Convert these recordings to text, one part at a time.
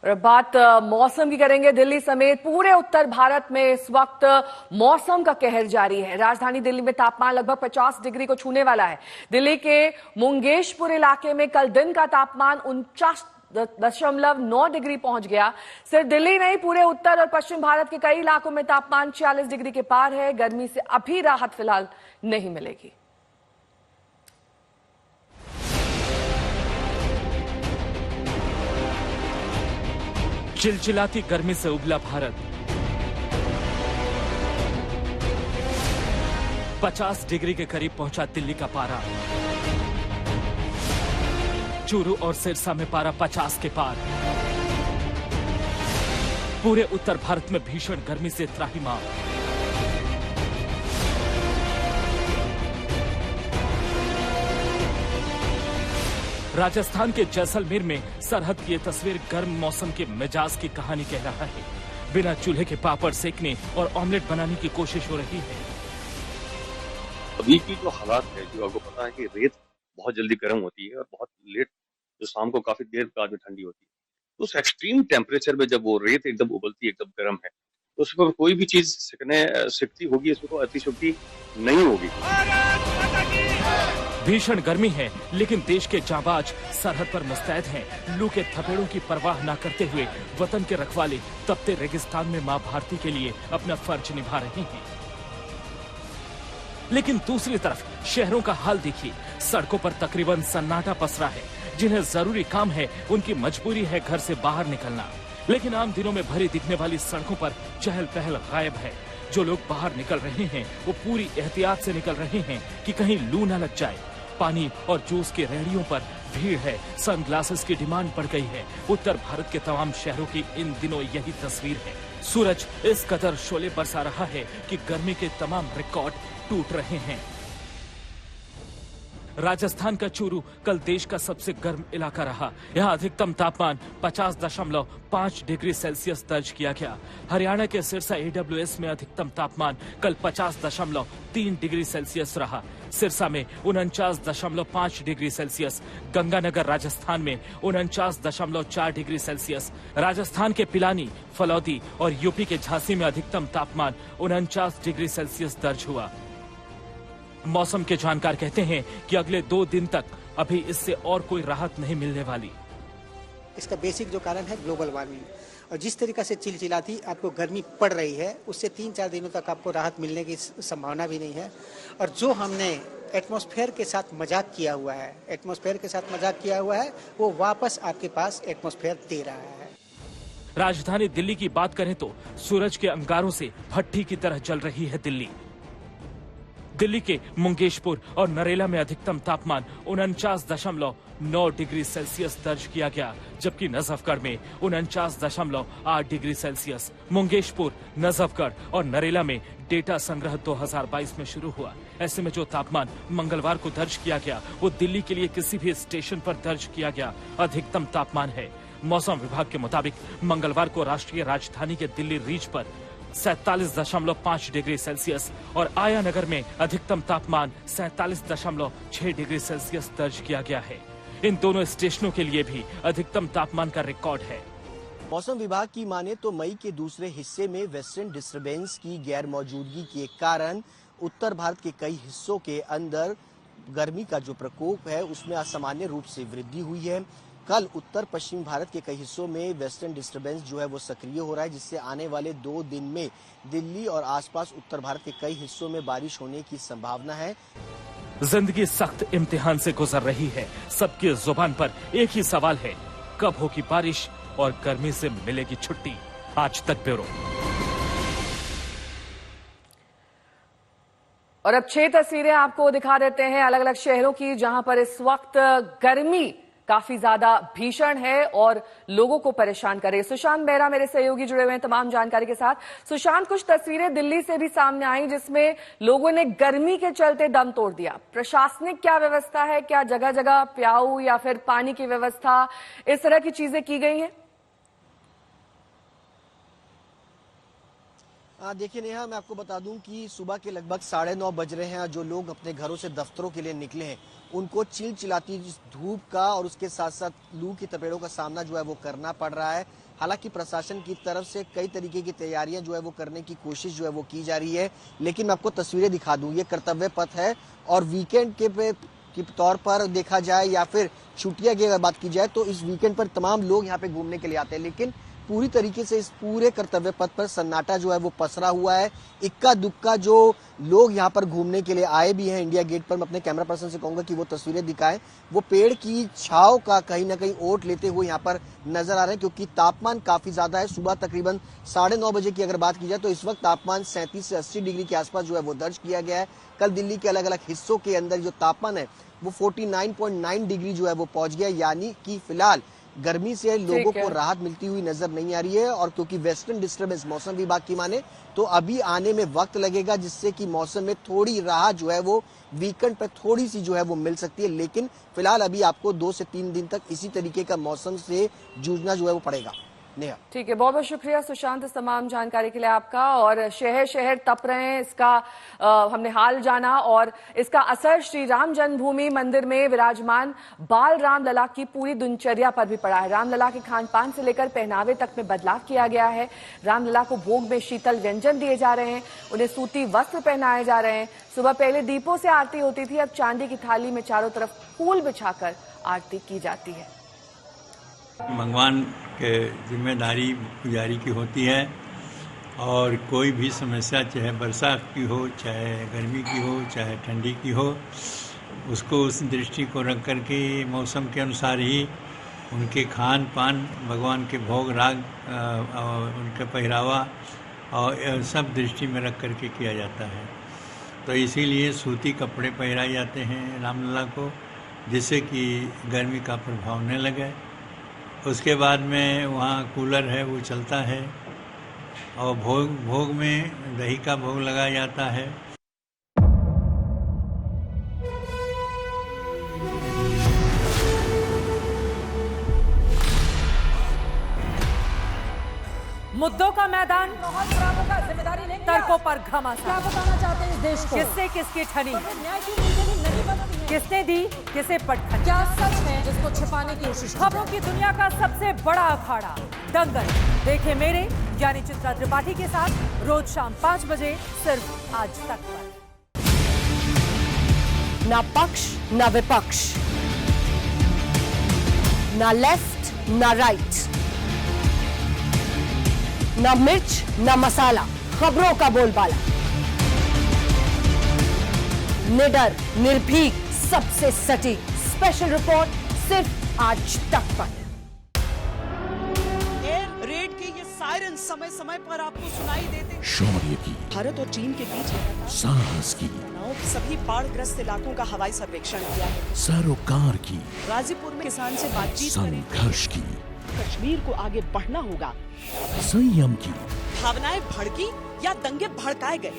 और बात मौसम की करेंगे। दिल्ली समेत पूरे उत्तर भारत में इस वक्त मौसम का कहर जारी है। राजधानी दिल्ली में तापमान लगभग 50 डिग्री को छूने वाला है। दिल्ली के मुंगेशपुर इलाके में कल दिन का तापमान 49.9 डिग्री पहुंच गया। सिर्फ दिल्ली नहीं, पूरे उत्तर और पश्चिम भारत के कई इलाकों में तापमान 46 डिग्री के पार है। गर्मी से अभी राहत फिलहाल नहीं मिलेगी। चिलचिलाती गर्मी से उबला भारत। 50 डिग्री के करीब पहुंचा दिल्ली का पारा। चूरू और सिरसा में पारा 50 के पार। पूरे उत्तर भारत में भीषण गर्मी से त्राहिमाम। राजस्थान के जैसलमेर में सरहद की ये तस्वीर गर्म मौसम के मिजाज की कहानी कह रहा है। बिना चूल्हे के पापड़ सेकने और ऑमलेट बनाने की कोशिश हो रही है। अभी की जो हालात है, जो आपको पता है कि रेत बहुत जल्दी गर्म होती है और बहुत लेट, जो शाम को काफी देर बाद में ठंडी होती है, तो उस एक्सट्रीम टेम्परेचर में जब वो रेत एकदम उबलती है, एकदम गर्म है, तो उस पर कोई भी चीज सिकती होगी, उसमें कोई अतिशक्ति नहीं होगी। भीषण गर्मी है, लेकिन देश के जांबाज सरहद पर मुस्तैद हैं। लू के थपेड़ों की परवाह न करते हुए वतन के रखवाले तपते रेगिस्तान में मां भारती के लिए अपना फर्ज निभा रहे हैं। लेकिन दूसरी तरफ शहरों का हाल देखिए। सड़कों पर तकरीबन सन्नाटा पसरा है। जिन्हें जरूरी काम है, उनकी मजबूरी है घर से बाहर निकलना। लेकिन आम दिनों में भरी दिखने वाली सड़कों पर चहल पहल गायब है। जो लोग बाहर निकल रहे हैं, वो पूरी एहतियात से निकल रहे हैं कि कहीं लू न लग जाए। पानी और जूस की रेहड़ियों पर भीड़ है। सनग्लासेस की डिमांड बढ़ गई है। उत्तर भारत के तमाम शहरों की इन दिनों यही तस्वीर है। सूरज इस कदर शोले बरसा रहा है कि गर्मी के तमाम रिकॉर्ड टूट रहे हैं। राजस्थान का चूरू कल देश का सबसे गर्म इलाका रहा। यहाँ अधिकतम तापमान 50.5 डिग्री सेल्सियस दर्ज किया गया। हरियाणा के सिरसा AWS में अधिकतम तापमान कल 50.3 डिग्री सेल्सियस रहा। सिरसा में 49.5 डिग्री सेल्सियस, गंगानगर राजस्थान में 49.4 डिग्री सेल्सियस, राजस्थान के पिलानी, फलौदी और यूपी के झांसी में अधिकतम तापमान 49 डिग्री सेल्सियस दर्ज हुआ। मौसम के जानकार कहते हैं कि अगले 2 दिन तक अभी इससे और कोई राहत नहीं मिलने वाली। इसका बेसिक जो कारण है ग्लोबल वार्मिंग, और जिस तरीका से चिलचिलाती आपको गर्मी पड़ रही है, उससे 3-4 दिनों तक आपको राहत मिलने की संभावना भी नहीं है। और जो हमने एटमॉस्फेयर के साथ मजाक किया हुआ है, वो वापस आपके पास एटमॉस्फेयर दे रहा है। राजधानी दिल्ली की बात करें तो सूरज के अंगारों से भट्टी की तरह जल रही है दिल्ली। दिल्ली के मुंगेशपुर और नरेला में अधिकतम तापमान 49.9 डिग्री सेल्सियस दर्ज किया गया, जबकि नजफगढ़ में 49.8 डिग्री सेल्सियस। मुंगेशपुर, नजफगढ़ और नरेला में डेटा संग्रह 2022 में शुरू हुआ। ऐसे में जो तापमान मंगलवार को दर्ज किया गया, वो दिल्ली के लिए किसी भी स्टेशन पर दर्ज किया गया अधिकतम तापमान है। मौसम विभाग के मुताबिक मंगलवार को राष्ट्रीय राजधानी के दिल्ली रीच पर 47.5 डिग्री सेल्सियस और आया नगर में अधिकतम तापमान 47.6 डिग्री सेल्सियस दर्ज किया गया है। इन दोनों स्टेशनों के लिए भी अधिकतम तापमान का रिकॉर्ड है। मौसम विभाग की माने तो मई के दूसरे हिस्से में वेस्टर्न डिस्टर्बेंस की गैर मौजूदगी के कारण उत्तर भारत के कई हिस्सों के अंदर गर्मी का जो प्रकोप है, उसमें असामान्य रूप से वृद्धि हुई है। कल उत्तर पश्चिम भारत के कई हिस्सों में वेस्टर्न डिस्टर्बेंस जो है वो सक्रिय हो रहा है, जिससे आने वाले 2 दिन में दिल्ली और आसपास उत्तर भारत के कई हिस्सों में बारिश होने की संभावना है। जिंदगी सख्त इम्तिहान से गुजर रही है। सबकी जुबान पर एक ही सवाल है, कब होगी बारिश और गर्मी से मिलेगी छुट्टी। आज तक ब्यूरो। और अब 6 तस्वीरें आपको दिखा देते हैं अलग अलग शहरों की, जहां पर इस वक्त गर्मी काफी ज्यादा भीषण है और लोगों को परेशान करे। सुशांत मेहरा मेरे सहयोगी जुड़े हुए हैं तमाम जानकारी के साथ। सुशांत, कुछ तस्वीरें दिल्ली से भी सामने आई जिसमें लोगों ने गर्मी के चलते दम तोड़ दिया। प्रशासनिक क्या व्यवस्था है? क्या जगह जगह प्याऊ या फिर पानी की व्यवस्था, इस तरह की चीजें की गई हैं? देखिए नेहा, मैं आपको बता दूं कि सुबह के लगभग 9:30 बज रहे हैं। जो लोग अपने घरों से दफ्तरों के लिए निकले हैं, उनको चिलचिलाती धूप का और उसके साथ साथ लू की तपेड़ों का सामना जो है वो करना पड़ रहा है। हालांकि प्रशासन की तरफ से कई तरीके की तैयारियां जो है वो करने की कोशिश जो है वो की जा रही है, लेकिन मैं आपको तस्वीरें दिखा दूं, ये कर्तव्य पथ है और वीकेंड के तौर पर देखा जाए या फिर छुट्टियां की अगर बात की जाए तो इस वीकेंड पर तमाम लोग यहाँ पे घूमने के लिए आते हैं, लेकिन पूरी तरीके से इस पूरे कर्तव्य पथ पर सन्नाटा जो है वो पसरा हुआ है। इक्का दुक्का जो लोग यहाँ पर घूमने के लिए आए भी हैं इंडिया गेट पर, मैं अपने कैमरा पर्सन से कहूंगा कि वो तस्वीरें दिखाएं, वो पेड़ की छांव का कहीं ना कहीं ओट लेते हुए यहाँ पर नजर आ रहे हैं, क्योंकि तापमान काफी ज्यादा है। सुबह तकरीबन 9:30 बजे की अगर बात की जाए तो इस वक्त तापमान 37 से 80 डिग्री के आसपास जो है वो दर्ज किया गया है। कल दिल्ली के अलग अलग हिस्सों के अंदर जो तापमान है वो 49.9 डिग्री जो है वो पहुंच गया, यानी कि फिलहाल गर्मी से लोगों को राहत मिलती हुई नजर नहीं आ रही है। और क्योंकि वेस्टर्न डिस्टर्बेंस मौसम विभाग की माने तो अभी आने में वक्त लगेगा, जिससे कि मौसम में थोड़ी राहत जो है वो वीकेंड पर थोड़ी सी जो है वो मिल सकती है, लेकिन फिलहाल अभी आपको 2 से 3 दिन तक इसी तरीके का मौसम से जूझना जो है वो पड़ेगा। नेहा, ठीक है, बहुत बहुत शुक्रिया सुशांत इस तमाम जानकारी के लिए आपका। और शहर शहर तप रहे हैं, इसका हमने हाल जाना और इसका असर श्री राम जन्मभूमि मंदिर में विराजमान बाल रामलला की पूरी दिनचर्या पर भी पड़ा है। रामलला के खान पान से लेकर पहनावे तक में बदलाव किया गया है। रामलला को भोग में शीतल व्यंजन दिए जा रहे हैं, उन्हें सूती वस्त्र पहनाए जा रहे हैं। सुबह पहले दीपों से आरती होती थी, अब चांदी की थाली में चारों तरफ फूल बिछाकर आरती की जाती है। भगवान के जिम्मेदारी पुजारी की होती है और कोई भी समस्या चाहे बरसात की हो, चाहे गर्मी की हो, चाहे ठंडी की हो, उसको उस दृष्टि को रख कर के मौसम के अनुसार ही उनके खान पान, भगवान के भोग राग और उनका पहरावा और सब दृष्टि में रख कर के किया जाता है। तो इसीलिए सूती कपड़े पहराए जाते हैं रामलला को, जिससे कि गर्मी का प्रभाव न लगे। उसके बाद में वहाँ कूलर है वो चलता है और भोग में दही का भोग लगाया जाता है। मुद्दों का मैदान, तर्कों पर घमासान। क्या बताना चाहते हैं इस देश को? किससे किसकी ठनी, किसने दी किसे पटखनी, क्या सच है जिसको छिपाने की कोशिश। खबरों की दुनिया का सबसे बड़ा अखाड़ा दंगल देखे मेरे यानी चित्रा त्रिपाठी के साथ रोज शाम 5 बजे सिर्फ आज तक पर। ना पक्ष ना विपक्ष, ना लेफ्ट ना राइट, ना मिर्च ना मसाला, खबरों का बोलबाला, निडर निर्भीक सबसे सटीक स्पेशल रिपोर्ट सिर्फ आज तक पर। एयर रेड के ये सायरन समय समय पर आपको सुनाई देते। शौर्य की, भारत और चीन के बीच साहस की, सभी बाढ़ग्रस्त इलाकों का हवाई सर्वेक्षण किया है। सरोकार की, गाजीपुर में किसान से बातचीत करें। संघर्ष की, कश्मीर को आगे बढ़ना होगा। संयम की, भावनाएं भड़की या दंगे भड़काए गए,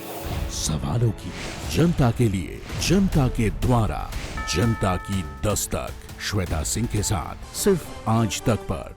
सवालों की, जनता के लिए, जनता के द्वारा, जनता की दस्तक। श्वेता सिंह के साथ सिर्फ आज तक पर।